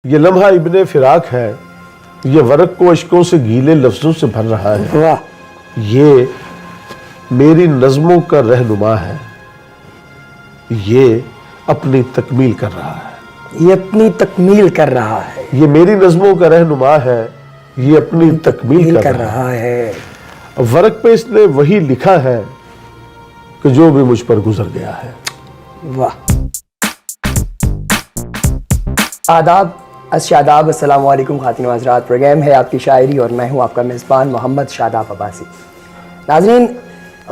یہ لمحہ ابن فراق ہے، یہ ورق کو اشکوں سے گیلے لفظوں سے بھر رہا ہے۔ واہ، یہ میری نظموں کا رہنما ہے، یہ اپنی تکمیل کر رہا ہے۔ یہ اپنی تکمیل کر رہا ہے، یہ میری نظموں کا رہنما ہے، یہ اپنی تکمیل کر رہا ہے۔ ہے۔ ورق پہ اس نے وہی لکھا ہے کہ جو بھی مجھ پر گزر گیا ہے۔ واہ، آداب شاداب، السلام علیکم خواتین و حضرات، پروگرام ہے آپ کی شاعری اور میں ہوں آپ کا میزبان محمد شاداب عباسی۔ ناظرین،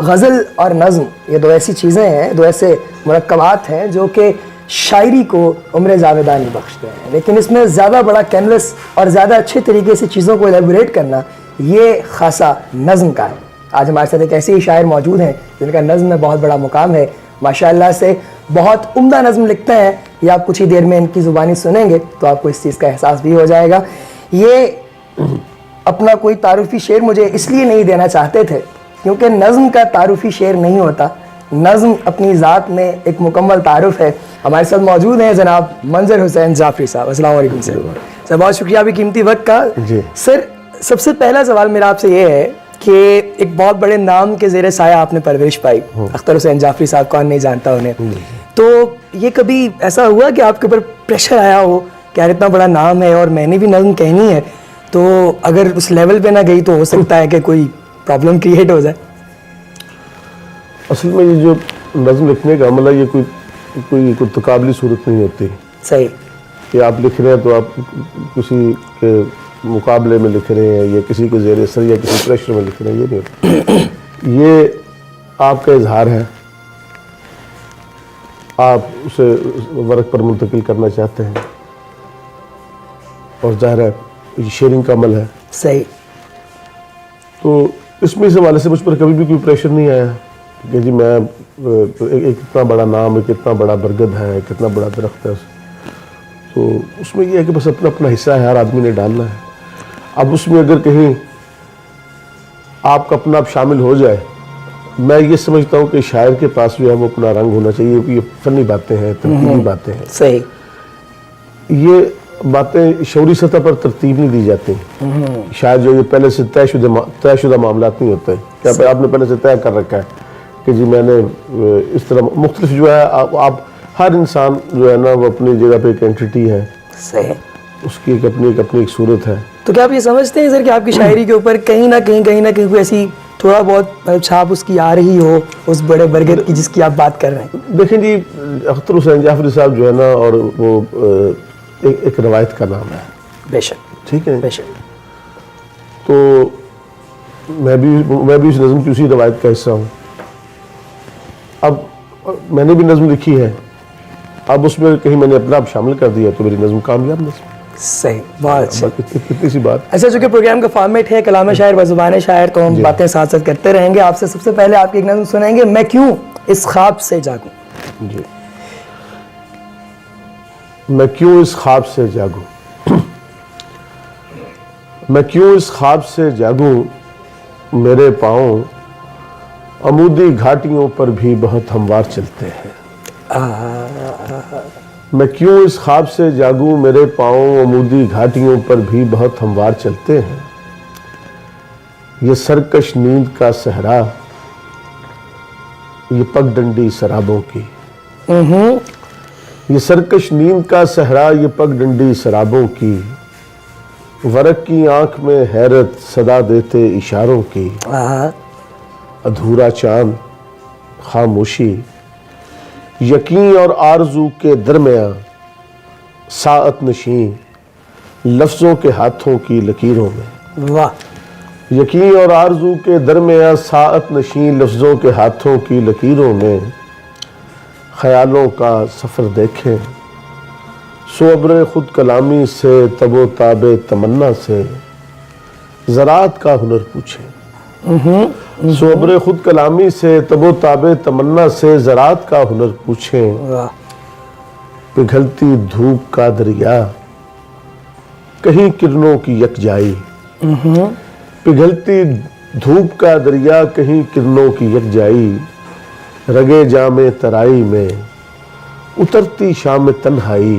غزل اور نظم یہ دو ایسی چیزیں ہیں، دو ایسے مرکبات ہیں جو کہ شاعری کو عمر جاویدانی بخشتے ہیں، لیکن اس میں زیادہ بڑا کینوس اور زیادہ اچھے طریقے سے چیزوں کو ایلیبوریٹ کرنا یہ خاصا نظم کا ہے۔ آج ہمارے ساتھ ایک ایسے ہی شاعر موجود ہیں جن کا نظم میں بہت بڑا مقام ہے، ماشاءاللہ سے بہت عمدہ نظم لکھتے ہیں۔ یہ آپ کچھ ہی دیر میں ان کی زبانی سنیں گے تو آپ کو اس چیز کا احساس بھی ہو جائے گا۔ یہ اپنا کوئی تعارفی شعر مجھے اس لیے نہیں دینا چاہتے تھے کیونکہ نظم کا تعارفی شعر نہیں ہوتا، نظم اپنی ذات میں ایک مکمل تعارف ہے۔ ہمارے ساتھ موجود ہیں جناب منظر حسین جعفری صاحب، السلام علیکم سر۔ سر بہت شکریہ آپ کی قیمتی وقت کا۔ جی سر، سب سے پہلا سوال میرا آپ سے یہ ہے کہ ایک بہت بڑے نام کے زیر سایہ آپ نے پرورش پائی، اختر حسین جعفری صاحب، کون نہیں جانتا انہیں۔ تو یہ کبھی ایسا ہوا کہ آپ کے اوپر پریشر آیا ہو کہ یار اتنا بڑا نام ہے اور میں نے بھی نظم کہنی ہے، تو اگر اس لیول پہ نہ گئی تو ہو سکتا ہے کہ کوئی پرابلم کریٹ ہو جائے؟ اصل میں یہ جو نظم لکھنے کا عمل ہے یہ کوئی تقابلی صورت نہیں ہوتی صحیح کہ آپ لکھ رہے ہیں تو آپ کسی کے مقابلے میں لکھ رہے ہیں یا کسی کے زیر اثر یا کسی پریشر میں لکھ رہے ہیں، یہ نہیں ہوتا۔ یہ آپ کا اظہار ہے، آپ اسے ورق پر منتقل کرنا چاہتے ہیں اور ظاہر ہے یہ شیئرنگ کا عمل ہے، صحیح۔ تو اس میں اس حوالے سے مجھ پر کبھی بھی کوئی پریشر نہیں آیا کہ جی میں ایک اتنا بڑا نام ہے، کتنا بڑا برگد ہے، کتنا بڑا درخت ہے، تو اس میں یہ ہے کہ بس اپنا اپنا حصہ ہے، ہر آدمی نے ڈالنا ہے۔ اب اس میں اگر کہیں آپ کا اپنا آپ شامل ہو جائے، میں یہ سمجھتا ہوں کہ شاعر کے پاس جو ہے وہ اپنا رنگ ہونا چاہیے، یہ فنی باتیں ہیں، تنقیدی باتیں ہیں، صحیح۔ یہ باتیں شعوری سطح پر ترتیب نہیں دی جاتی۔ شاید جو یہ پہلے سے طے شدہ معاملات نہیں ہوتے کہ آپ نے پہلے سے طے کر رکھا ہے کہ جی میں نے اس طرح مختلف جو ہے آپ ہر انسان جو ہے نا وہ اپنی جگہ پہ ایک اینٹیٹی ہے، صحیح۔ اس کی اپنی ایک صورت ہے۔ تو کیا آپ یہ سمجھتے ہیں سر کہ آپ کی شاعری کے اوپر کہیں نہ کہیں کوئی ایسی تھوڑا بہت چھاپ اس کی آ رہی ہو اس بڑے برگد کی جس کی آپ بات کر رہے ہیں؟ دیکھیں جی، اختر حسین جعفری صاحب جو ہے نا، اور وہ ایک روایت کا نام ہے، بے شک، ٹھیک ہے، بے شک۔ تو میں بھی اس نظم کی اسی روایت کا حصہ ہوں۔ اب میں نے بھی نظم لکھی ہے، اب اس میں کہیں میں نے اپنا آپ شامل کر دیا تو میری نظم کامیاب نظم۔ صحیح، بہت اچھا۔ اتنی سی بات۔ ایسا چونکہ پروگرام کا فارمیٹ ہے کلام شاعر و زبان شاعر، تو ہم باتیں ساتھ ساتھ کرتے رہیں گے۔ آپ سے سب سے پہلے آپ کی ایک نظم سنیں گے، میں کیوں اس خواب سے جاگوں۔ جی، میں کیوں اس خواب سے جاگوں، میں کیوں اس خواب سے جاگوں، میرے پاؤں عمودی گھاٹیوں پر بھی بہت ہموار چلتے ہیں۔ میں کیوں اس خواب سے جاگوں، میرے پاؤں عمودی گھاٹیوں پر بھی بہت ہموار چلتے ہیں۔ یہ سرکش نیند کا صحرا، یہ پگ ڈنڈی سرابوں کی، یہ سرکش نیند کا صحرا، یہ پگ ڈنڈی سرابوں کی، ورق کی آنکھ میں حیرت صدا دیتے اشاروں کی، ادھورا چاند خاموشی، یقین اور آرزو کے درمیان ساعت نشین لفظوں کے ہاتھوں کی لکیروں میں۔ واہ، یقین اور آرزو کے درمیان ساعت نشین لفظوں کے ہاتھوں کی لکیروں میں، خیالوں کا سفر دیکھیں صبر خود کلامی سے، تب و تاب تمنا سے زراعت کا ہنر پوچھیں۔ صبر خود کلامی سے، تب و تاب تمنا سے زراعت کا ہنر پوچھیں۔ پگھلتی دھوپ کا دریا، کہیں کرنوں کی یکجائی، پگھلتی دھوپ کا دریا، کہیں کرنوں کی یکجائی، رگے جام ترائی میں اترتی شام تنہائی،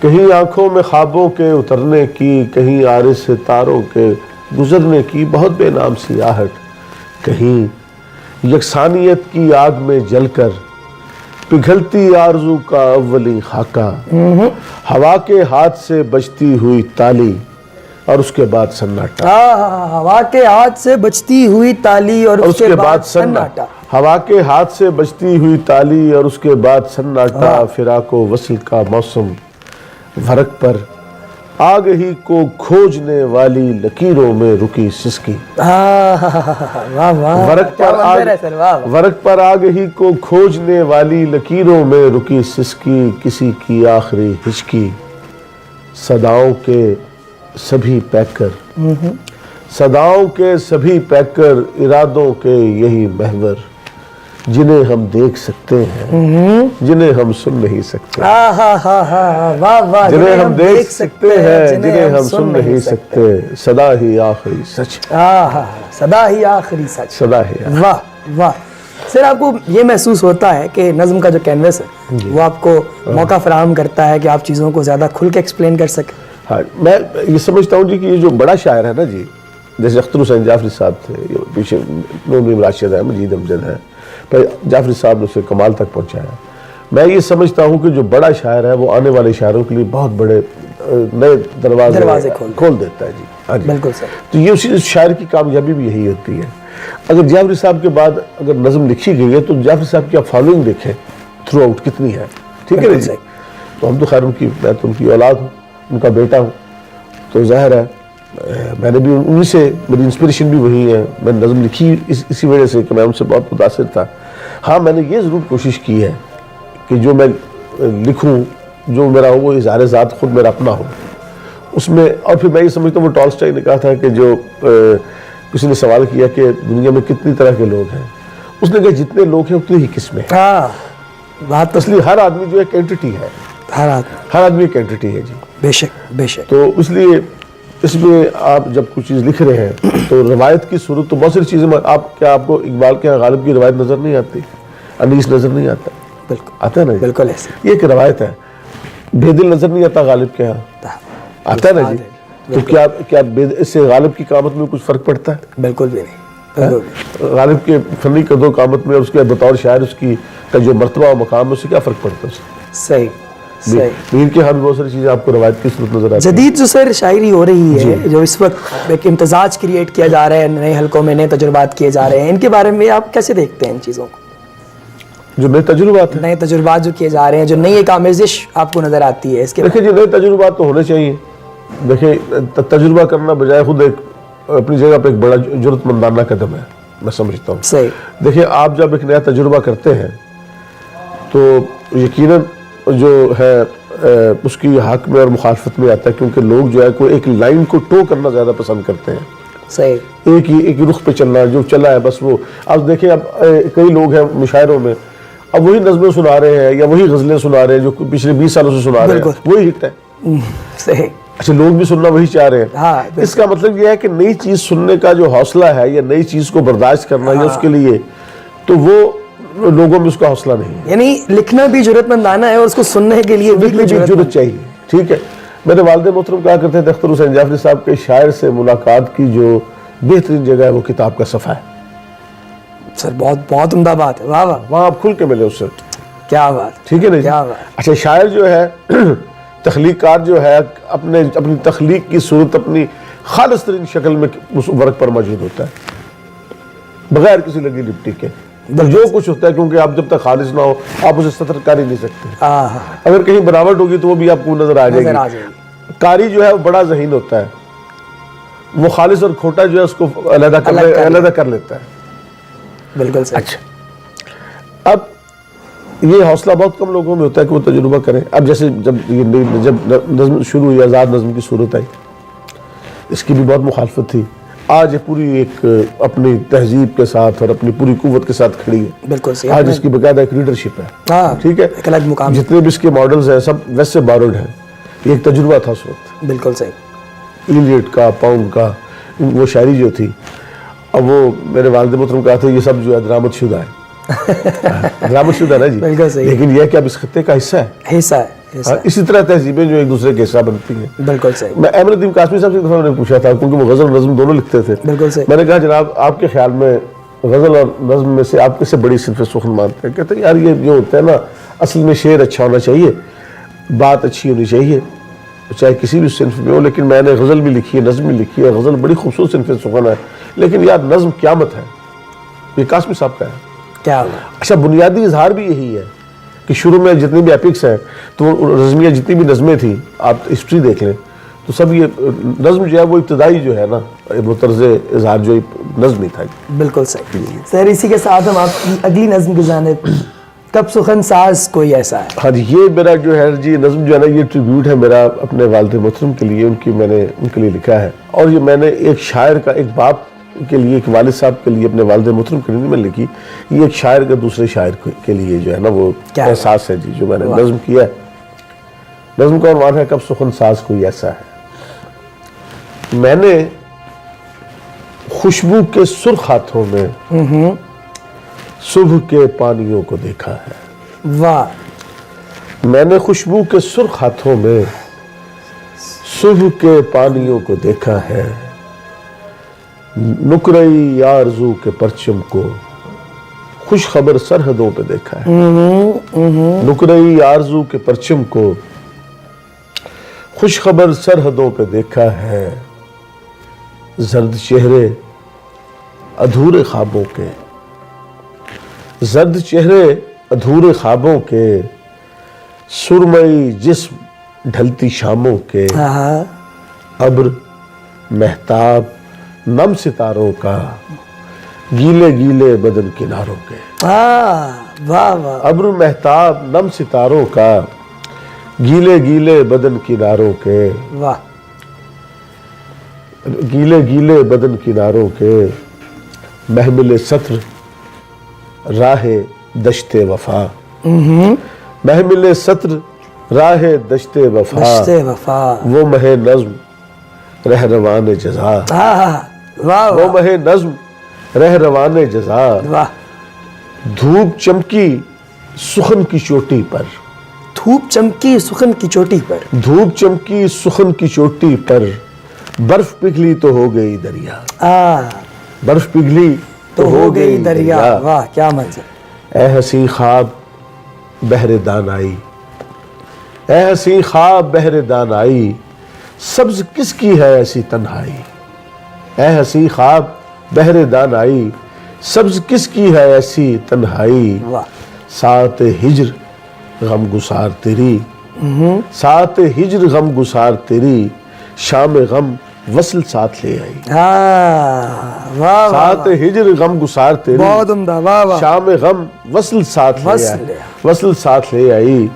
کہیں آنکھوں میں خوابوں کے اترنے کی، کہیں عارض ستاروں کے گزرنے کی بہت بے نام سیاحت، کہیں یکسانیت کی آگ میں جل کر پگھلتی آرزو کا اولی خاکہ، ہوا کے ہاتھ سے بجتی ہوئی تالی اور اس کے بعد سناٹا، ہوا کے ہاتھ سے بجتی ہوئی تالی اور اس کے بعد سناٹا. ہوا کے ہاتھ سے بجتی ہوئی تالی اور اس کے بعد سناٹا، فراق و وصل کا موسم، ورق پر آگ ہی کو کھوجنے والی لکیروں میں رکی سسکی، ورق پر آگ ہی کو کھوجنے والی لکیروں میں رکی سسکی، کسی کی آخری ہچکی، صداؤں کے سبھی پیکر، صداؤں کے سبھی پیکر، ارادوں کے یہی محور، جنہیں ہم دیکھ سکتے ہیں جنہیں ہم سن نہیں سکتے، جنہیں ہم دیکھ سکتے ہیں جنہیں ہم سن نہیں سکتے، صدا ہی آخری سچ، صدا ہی آخری سچ. صدا ہی آخری. واہ واہ. سر آپ کو یہ محسوس ہوتا ہے کہ نظم کا جو کینوس ہے وہ آپ کو موقع فراہم کرتا ہے کہ آپ چیزوں کو زیادہ کھل کے ایکسپلین کر سکیں؟ ہاں، میں یہ سمجھتا ہوں جی کہ یہ جو بڑا شاعر ہے نا جی، جیسے اختر حسین جعفری صاحب تھے، پیچھے نور راشد ہے، مجید امجد ہے، پھر جعفری صاحب نے اسے کمال تک پہنچایا. میں یہ سمجھتا ہوں کہ جو بڑا شاعر ہے وہ آنے والے شاعروں کے لیے بہت بڑے نئے دروازے کھول دیتا ہے جی. ہاں جی، بالکل سر. تو یہ اسی شاعر کی کامیابی بھی یہی ہوتی ہے. اگر جعفری صاحب کے بعد اگر نظم لکھی گئی ہے تو جعفری صاحب کی آپ فالوئنگ دیکھیں تھرو آؤٹ کتنی ہے. ٹھیک ہے جی. تو ہم تو خیر میں تو ان کی اولاد ہوں، ان کا بیٹا ہوں، تو ظاہر ہے میں نے بھی انہی سے، میری انسپریشن بھی وہی ہے. میں نے نظم لکھی اسی وجہ سے کہ میں ان سے بہت متاثر تھا. ہاں، میں نے یہ ضرور کوشش کی ہے کہ جو میں لکھوں، جو میرا ہو وہ اظہار ذات خود میرا اپنا ہو اس میں. اور پھر میں یہ سمجھتا ہوں وہ ٹالسٹائی نے کہا تھا کہ جو کسی نے سوال کیا کہ دنیا میں کتنی طرح کے لوگ ہیں، اس نے کہا جتنے لوگ ہیں اتنی ہی قسمیں. بات اس لیے ہر آدمی جو ہے ایک اینٹیٹی ہے، ہر آدمی ایک اینٹیٹی ہے جی. بے شک بے شک. تو اس لیے اس میں آپ جب کچھ چیز لکھ رہے ہیں تو روایت کی صورت تو بہت ساری چیزیں کیا آپ کو اقبال کے غالب کی روایت نظر نہیں آتی، انیس نظر نہیں آتا؟ بالکل آتا ہے نا جی؟ بالکل ایسے. یہ ایک روایت ہے. بے دل نظر نہیں آتا غالب کے ہاں، آتا ہے نا جی؟ تو کیا اس سے غالب کی قامت میں کچھ فرق پڑتا ہے؟ بالکل بھی نہیں. غالب کے فنی قدر و قامت میں اور اس کے بطور شاعر اس کی کا جو مرتبہ و مقام ہے اس سے کیا فرق پڑتا ہے؟ صحیح صحیح. میر کے ہاں بھی بہت ساری چیزیں آپ کو روایت کی صورت نظر آتی ہیں. جدید جو سر شاعری ہو رہی ہے، جو اس وقت ایک امتزاج کریٹ کیا جا رہا ہے، نئے حلقوں میں نئے تجربات کیے جا رہے ہیں، ان کے بارے میں آپ کیسے دیکھتے ہیں ان چیزوں کو؟ جو نئے تجربات ہیں، نئے تجربات جو کیے جا رہے ہیں، جو نئی ایک آمیزش آپ کو نظر آتی ہے، اس کے دیکھیں جی نئے تجربات تو ہونے چاہیے. دیکھیں تجربہ کرنا بجائے خود ایک اپنی جگہ پہ ایک بڑا جرأت مندانہ قدم ہے، میں سمجھتا ہوں. صحیح. دیکھیں آپ جب ایک نیا تجربہ کرتے ہیں تو یقیناً جو ہے اس کی حق میں اور مخالفت میں آتا ہے، کیونکہ لوگ جو ہے کوئی ایک لائن کو ٹو کرنا زیادہ پسند کرتے ہیں. صحیح. ایک رخ پہ چلنا، جو چلا ہے بس وہ. اب دیکھیں اب کئی لوگ ہیں مشاعروں میں اب وہی نظمیں سنا رہے ہیں یا وہی غزلیں سنا رہے ہیں جو پچھلے 20 سالوں سے سنا رہے ہیں، وہی ہٹ ہے. صحیح. اچھا، لوگ بھی سننا وہی چاہ رہے ہیں. اس کا مطلب یہ ہے کہ نئی چیز سننے کا جو حوصلہ ہے یا نئی چیز کو برداشت کرنا یا اس کے لیے، تو وہ لوگوں میں اس کا حوصلہ نہیں ہے. یعنی لکھنا بھی جرأت مندانہ ہے اور اس کو سننے کے لیے بھی جرأت چاہیے. ٹھیک ہے. میرے والد محترم کہا کرتے تھے اختر حسین جعفری صاحب کے شاعر سے ملاقات کی جو بہترین جگہ ہے وہ کتاب کا صفحہ ہے. سر بہت بہت عمدہ بات ہے. واہ واہ. وہاں آپ کھل کے ملے اس سے. کیا بات. ٹھیک ہے نا. کیا بات. اچھا، شاعر جو ہے تخلیق کار جو ہے اپنی تخلیق کی صورت اپنی خالص ترین شکل میں اس ورق پر موجود ہوتا ہے بغیر کسی لگی لپٹی کے. جو کچھ ہوتا ہے کیونکہ آپ جب تک خالص نہ ہو آپ اسے سطر کر ہی نہیں سکتے. اگر کہیں بناوٹ ہوگی تو وہ بھی آپ کو نظر آ جائے گی. قاری جو ہے وہ بڑا ذہین ہوتا ہے، وہ خالص اور کھوٹا جو ہے اس کو علیحدہ کر لیتا ہے. بالکل. اچھا، اب یہ حوصلہ بہت کم لوگوں میں ہوتا ہے کہ وہ تجربہ کریں. اب جیسے جب نظم شروع ہوئی، آزاد نظم کی صورت آئی، اس کی بھی بہت مخالفت تھی. آج پوری ایک اپنی تہذیب کے ساتھ اور اپنی پوری قوت کے ساتھ کھڑی ہے. بالکل صحیح. آج اس کی باقاعدہ ایک لیڈرشپ ہے. ٹھیک ہے. ایک الگ مقام. جتنے بھی اس کے ماڈلز ہیں سب ویسٹ سے بارڈ ہیں. یہ ایک تجربہ تھا اس وقت. بالکل صحیح. ایلیٹ کا، پاؤنڈ کا، وہ شاعری جو تھی، اب وہ میرے والد محترم کہا تھا یہ سب جو ہے درآمد شدہ ہے. برابر شدہ نا جی، بالکل صحیح، لیکن یہ کہ اب اس خطے کا حصہ ہے، حصہ ہے، حصہ ہے، اسی طرح تہذیبیں جو ایک دوسرے کے حصہ بنتی ہیں۔ بالکل صحیح، میں احمد الدین قاسمی صاحب سے ایک دفعہ میں نے پوچھا تھا، کیونکہ وہ غزل اور نظم دونوں لکھتے تھے، بالکل صحیح، میں نے کہا جناب آپ کے خیال میں غزل اور نظم میں سے آپ کس سے بڑی صنف سخن مانتے ہیں؟ کہتے ہیں یار یہ جو ہوتا ہے نا، اصل میں شعر اچھا ہونا چاہیے، بات اچھی ہونی چاہیے، چاہے کسی بھی صنف میں ہو، لیکن میں نے غزل بھی لکھی ہے، نظم بھی لکھی ہے، غزل بڑی خوبصورت صنف سخن ہے، لیکن یار نظم قیامت ہے، یہ قاسمی صاحب کا ہے۔ کیا ہوا؟ اچھا بنیادی اظہار بھی یہی ہے کہ شروع میں جتنی بھی ایپکس ہیں تو نظمیہ جتنی بھی نظمیں تھیں، آپ ہسٹری دیکھ لیں تو سب یہ نظم جو ہے وہ ابتدائی جو ہے نا وہ طرز اظہار جو نظم ہی تھا۔ بالکل صحیح سر، اسی کے ساتھ ہم آپ کی اگلی نظم کی جانب، کب سخن ساز کوئی ایسا ہے؟ ہاں جی، یہ میرا جو ہے جی نظم جو ہے نا یہ ٹریبیوٹ ہے میرا اپنے والد محترم کے لیے، میں نے ان کے لیے لکھا ہے، اور یہ میں نے ایک شاعر کا، ایک باپ کے لیے، ایک والد صاحب کے لیے، اپنے والد محترم کے لیے میں لکھی، یہ ایک شاعر کا دوسرے شاعر کے لیے جو ہے نا وہ احساس ہے جی جو میں نے نظم کیا ہے۔ نظم کا عنوان ہے کب سخن ساز کوئی ایسا ہے۔ میں نے خوشبو کے سرخ ہاتھوں میں صبح کے پانیوں کو دیکھا ہے، واہ، میں نے خوشبو کے سرخ ہاتھوں میں صبح کے پانیوں کو دیکھا ہے، نکرئی آرزو کے پرچم کو خوش خبر سرحدوں پہ دیکھا ہے، نکرئی آرزو کے پرچم کو خوش خبر سرحدوں پہ دیکھا ہے، زرد چہرے ادھورے خوابوں کے، زرد چہرے ادھورے خوابوں کے، سرمئی جسم ڈھلتی شاموں کے، ابر مہتاب نم ستاروں کا، گیلے گیلے بدن کناروں کے، واہ واہ، ابر مہتاب نم ستاروں کا، گیلے گیلے بدن کناروں کے، واہ، گیلے گیلے بدن کناروں کے، محمل سطر راہ دشت وفا، محمل سطر راہ دشت وفا، دشت وفا، وہ مہ نظم رہروان جزا، واہ، وہ مہ نظم رہروان جزا، واہ، دھوپ چمکی سخن کی چوٹی پر، دھوپ چمکی سخن کی چوٹی پر، دھوپ چمکی سخن کی چوٹی پر، برف پگھلی تو ہو گئی دریا، برف پگھلی تو ہو گئی دریا، واہ کیا منظر، اے حسین خواب بہر دانائی، اے حسین خواب بہر دانائی، سبز کس کی ہے ایسی تنہائی، اے حسین خواب بہر دانائی، سبز کس کی ہے ایسی تنہائی، واہ، سات ہجر غم گسار تیری، سات ہجر غم گسار تیری، شام غم وصل ساتھ لے آئی، واہ، سات ہجر غم گسار تیری، بہت عمدہ، واہ واہ، شام غم وصل ساتھ لے آئی، وصل ساتھ لے آئی،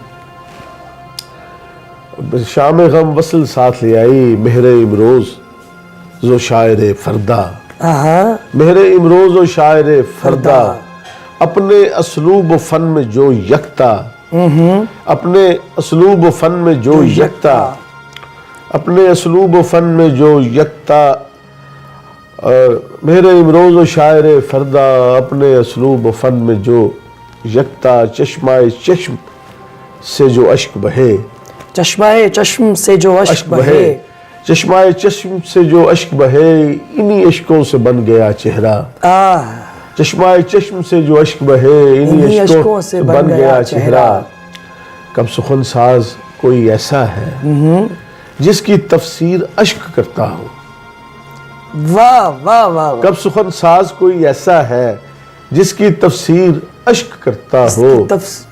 شام غم وصل ساتھ لے آئی، مہر امروز زو شاعر فردا، مہر امروز و شاعر فردا، اپنے اسلوب و فن میں جو یکتا، اپنے اسلوب و فن میں جو یکتا، اپنے اسلوب و فن میں جو یکتا، مہر امروز و شاعر فردا، اپنے اسلوب و فن میں جو یکتا، چشمہ چشم سے جو اشک بہے، چشمہ چشم سے جو اشک بہے، چشمہ چشم سے جو اشک بہے، انہی اشکوں سے بن گیا چہرہ، چشمہ چشم سے جو اشک بہے، انہی اشکوں سے بن گیا چہرہ، کب سخن ساز کوئی ایسا ہے جس کی تفسیر اشک کرتا ہو، واہ واہ واہ، کب سخن ساز کوئی ایسا ہے جس کی تفسیر اشک کرتا ہو،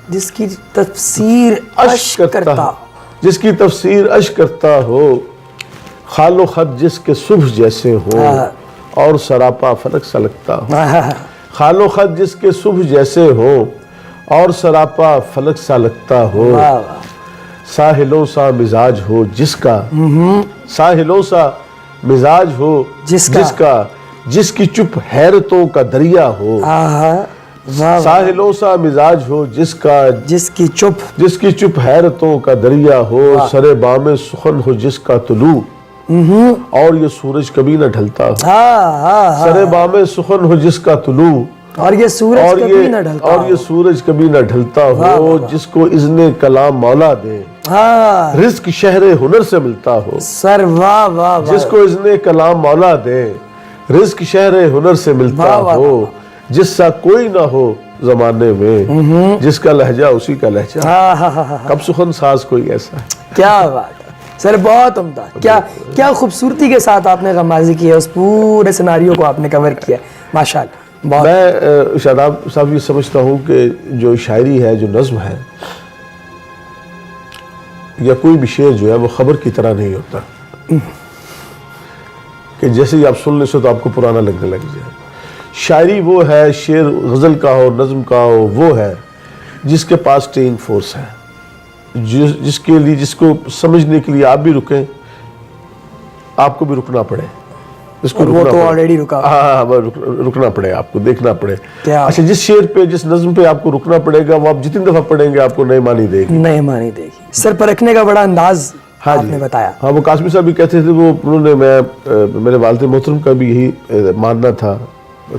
جس کی تفسیر اشک کرتا، جس کی تفسیر اشک کرتا ہو، خال و خط جس کے صبح جیسے ہو اور سراپا فلک سا لگتا ہو، خال و خط جس کے صبح جیسے ہو اور سراپا فلک سا لگتا ہو، ساحلوں سا مزاج ہو جس کا، ساحلوں سا مزاج ہو جس کا، جس کی چپ حیرتوں کا دریا ہو، ساحلوں سا مزاج ہو جس کا، جس کی چپ حیرتوں کا دریا ہو، سر بام سخن ہو جس کا طلوع اور یہ سورج کبھی نہ ڈھلتا ہو، سر بام سخن ہو جس کا طلوع اور یہ سورج کبھی نہ ڈھلتا اور یہ سورج کبھی نہ ڈھلتا ہو، جس کو اذن کلام مولا دے، ہاں رزق شہر ہنر سے ملتا ہو، سر واہ واہ واہ، جس کو اذن کلام مولا دے، رزق شہر ہنر سے ملتا ہو، جس سا کوئی نہ ہو زمانے میں، جس کا لہجہ اسی کا لہجہ، ہاں ہاں ہاں، کب سخن ساز کوئی ایسا ہے۔ کیا بات ہے سر، بہت عمدہ، کیا خوبصورتی کے ساتھ آپ نے غمازی کی ہے، اس پورے سیناریو کو آپ نے کور کیا ہے، ماشاءاللہ۔ میں شاداب صاحب یہ سمجھتا ہوں کہ جو شاعری ہے، جو نظم ہے، یا کوئی بھی شعر جو ہے وہ خبر کی طرح نہیں ہوتا کہ جیسے ہی آپ سن لیں تو آپ کو پرانا لگنے لگ جائے۔ شاعری وہ ہے، شعر غزل کا ہو، نظم کا ہو، وہ ہے جس کے پاس اسٹیئنگ فورس ہے، جس کے لیے، جس کو سمجھنے کے لیے آپ بھی رکیں، آپ کو بھی رکنا پڑے، اس کو وہ تو آلریڈی رکا، ہاں رکنا پڑے، آپ کو دیکھنا پڑے۔ اچھا، جس شعر پہ، جس نظم پہ آپ کو رکنا پڑے گا، وہ آپ جتنی دفعہ پڑھیں گے آپ کو نئے معنی دے گی، نہیں معنی دے گی۔ سر پرکھنے کا بڑا انداز آپ نے بتایا۔ ہاں، وہ قاسمی صاحب بھی کہتے تھے، انہوں نے، میرے والد محترم کا بھی یہی ماننا تھا۔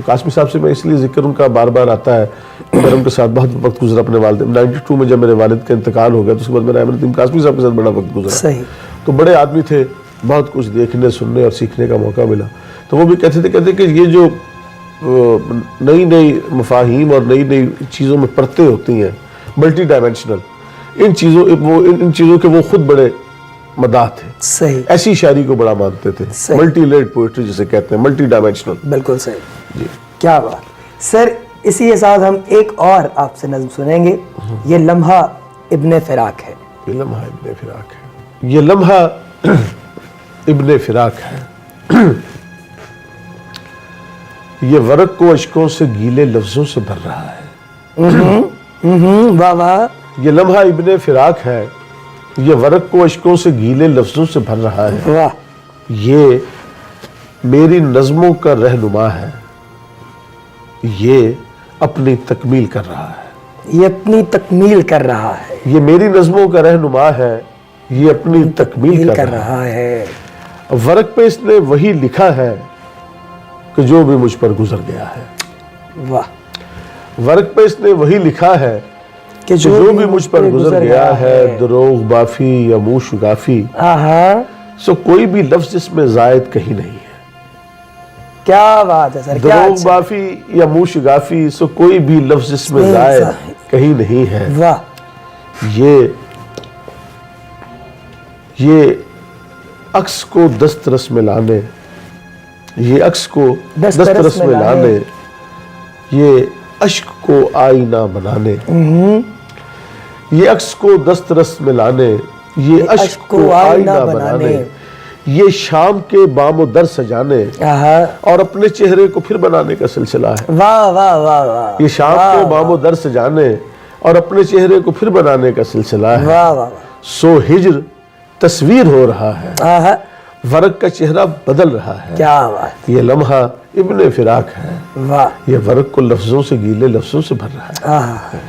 قاسمی صاحب سے میں اس لیے ذکر ان کا بار بار آتا ہے، میرا ان کے ساتھ بہت وقت گزرا اپنے والد، 92 میں جب میرے والد کا انتقال ہو گیا تو اس کے بعد میرا احمد الدین قاسمی صاحب کے ساتھ بڑا وقت گزرا۔ صحیح، تو بڑے آدمی تھے، بہت کچھ دیکھنے، سننے اور سیکھنے کا موقع ملا۔ تو وہ بھی کہتے کہ یہ جو نئی نئی مفاہیم اور نئی نئی چیزوں میں پرتیں ہوتی ہیں، ملٹی ڈائمینشنل، ان چیزوں کے وہ خود بڑے مداح تھے۔ صحیح، ایسی شاعری کو بڑا مانتے تھے، ملٹی لیئرڈ پوئٹری جسے کہتے ہیں، ملٹی ڈائمینشنل۔ بالکل صحیح، جی، کیا بات۔ سر اسی کے ساتھ ہم ایک اور آپ سے نظم سنیں گے، یہ لمحہ ابن فراق ہے۔ یہ لمحہ ابن فراق ہے، یہ لمحہ ابن فراق ہے، یہ ورق کو اشکوں سے گیلے لفظوں سے بھر رہا ہے۔ واہ واہ، یہ لمحہ ابن فراق ہے، یہ ورق کو اشکوں سے گیلے لفظوں سے بھر رہا ہے، واہ، یہ میری نظموں کا رہنما ہے، یہ اپنی تکمیل کر رہا ہے۔ یہ اپنی تکمیل کر رہا ہے، یہ میری نظموں کا رہنما ہے، یہ اپنی تکمیل کر رہا ہے۔ ورق پہ اس نے وہی لکھا ہے کہ جو بھی مجھ پر گزر گیا ہے۔ واہ، ورق پہ اس نے وہی لکھا ہے کہ جو بھی مجھ پر گزر گیا ہے، دروغ بافی یا منہ شگافی، سو کوئی بھی لفظ اس میں زائد کہیں نہیں ہے۔ کیا بات ہے سر، دروغ بافی یا منہ شگافی، سو کوئی بھی لفظ اس میں زائد کہیں نہیں ہے۔ واہ، یہ عکس کو دسترس میں لانے، یہ عکس کو دسترس میں لانے، یہ اشک کو آئینہ بنانے، یہ عکس کو دسترس میں لانے، یہ اشک کو آئینہ بنانے، یہ شام کے بام و در سجانے اور اپنے چہرے کو پھر بنانے کا سلسلہ ہے۔ واہ واہ واہ واہ، یہ شام کے بام و در سجانے اور اپنے چہرے کو پھر بنانے کا سلسلہ ہے۔ واہ واہ، سو ہجر تصویر ہو رہا ہے، ورق کا چہرہ بدل رہا ہے۔ کیا بات، یہ لمحہ ابن فراق ہے، واہ، یہ ورق کو لفظوں سے، گیلے لفظوں سے بھر رہا ہے۔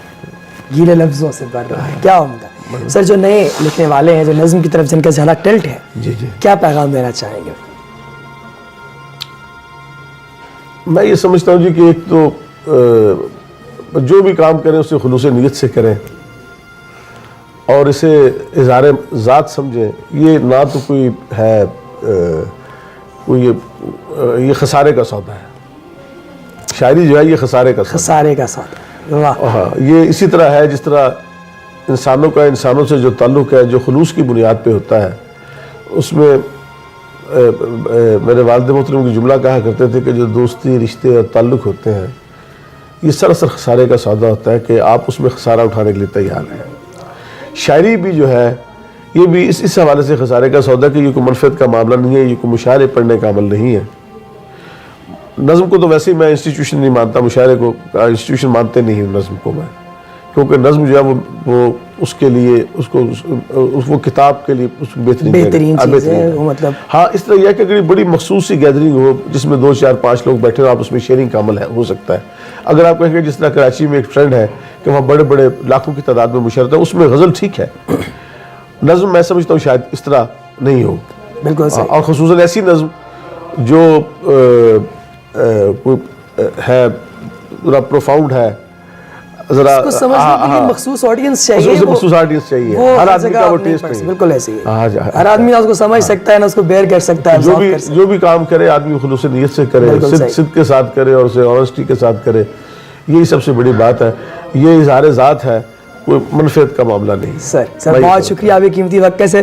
گیلے لفظوں سے بھر رہا ہے، کیا عمدہ۔ سر جو نئے لکھنے والے ہیں، جو نظم کی طرف جن کا جھلک ٹلٹ ہے، جی جی، کیا پیغام دینا چاہیں گے؟ میں یہ سمجھتا ہوں جی کہ ایک تو جو بھی کام کریں اسے خلوص نیت سے کریں اور اسے اظہار ذات سمجھیں۔ یہ نہ تو کوئی ہے کوئی یہ خسارے کا سودا ہے، شاعری جو ہے یہ خسارے کا سودا ہے۔ خسارے کا سودا، واہ، ہاں، یہ اسی طرح ہے جس طرح انسانوں کا انسانوں سے جو تعلق ہے، جو خلوص کی بنیاد پہ ہوتا ہے، اس میں میرے والد محترم کی جملہ کہا کرتے تھے کہ جو دوستی، رشتے اور تعلق ہوتے ہیں، یہ سراسر خسارے کا سودا ہوتا ہے کہ آپ اس میں خسارہ اٹھانے کے لیے تیار ہیں۔ شاعری بھی جو ہے یہ بھی اس حوالے سے خسارے کا سودا کہ یہ کوئی منفعت کا معاملہ نہیں ہے، یہ کوئی مشاعرے پڑھنے کا عمل نہیں ہے۔ نظم کو تو ویسے ہی میں انسٹیٹیوشن نہیں مانتا، مشاعرے کو انسٹیٹیوشن مانتے نہیں ہوں نظم کو میں، کیونکہ نظم جو ہے وہ اس کے لیے، وہ کتاب کے لیے بہترین چیز ہے، مطلب ہاں اس طرح یہ کہ اگر بڑی مخصوص سی گیدرنگ ہو جس میں 2 4 5 لوگ بیٹھے ہو، آپ اس میں شیئرنگ کا عمل ہو سکتا ہے۔ اگر آپ کہیں گے جس طرح کراچی میں ایک ٹرینڈ ہے کہ وہاں بڑے بڑے لاکھوں کی تعداد میں مشاعرہ ہے، اس میں غزل ٹھیک ہے، نظم میں سمجھتا ہوں شاید اس طرح نہیں ہو، بالکل صحیح، اور خصوصاً ایسی نظم جو ہے ذرا پروفاؤنڈ ہے, ذرا اس کو سمجھنے کے لیے مخصوص آڈینس چاہیے, اس مخصوص آڈینس چاہیے, ہر آدمی کا وہ ٹیسٹ نہیں ہے. بالکل ایسے ہی ہاں جی, ہر آدمی نہ اس کو سمجھ سکتا ہے نہ اس کو بیئر کر سکتا ہے. جو بھی کام کرے آدمی خلوص نیت سے کرے, صدق کے ساتھ کرے اور اسے آنیسٹی کے ساتھ کرے, یہی سب سے بڑی بات ہے. یہ اظہار ذات ہے, کوئی منفعت کا معاملہ نہیں. سر بہت شکریہ آپ کے قیمتی وقت سے.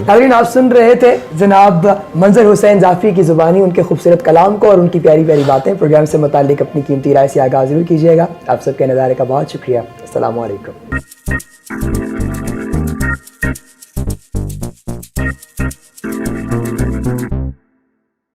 ناظرین آپ سن رہے تھے جناب منظر حسین ضافی کی زبانی ان کے خوبصورت کلام کو اور ان کی پیاری پیاری باتیں. پروگرام سے متعلق اپنی قیمتی رائے سے آگاہ ضرور کیجیے گا. آپ سب کے نظارے کا بہت شکریہ. السلام علیکم.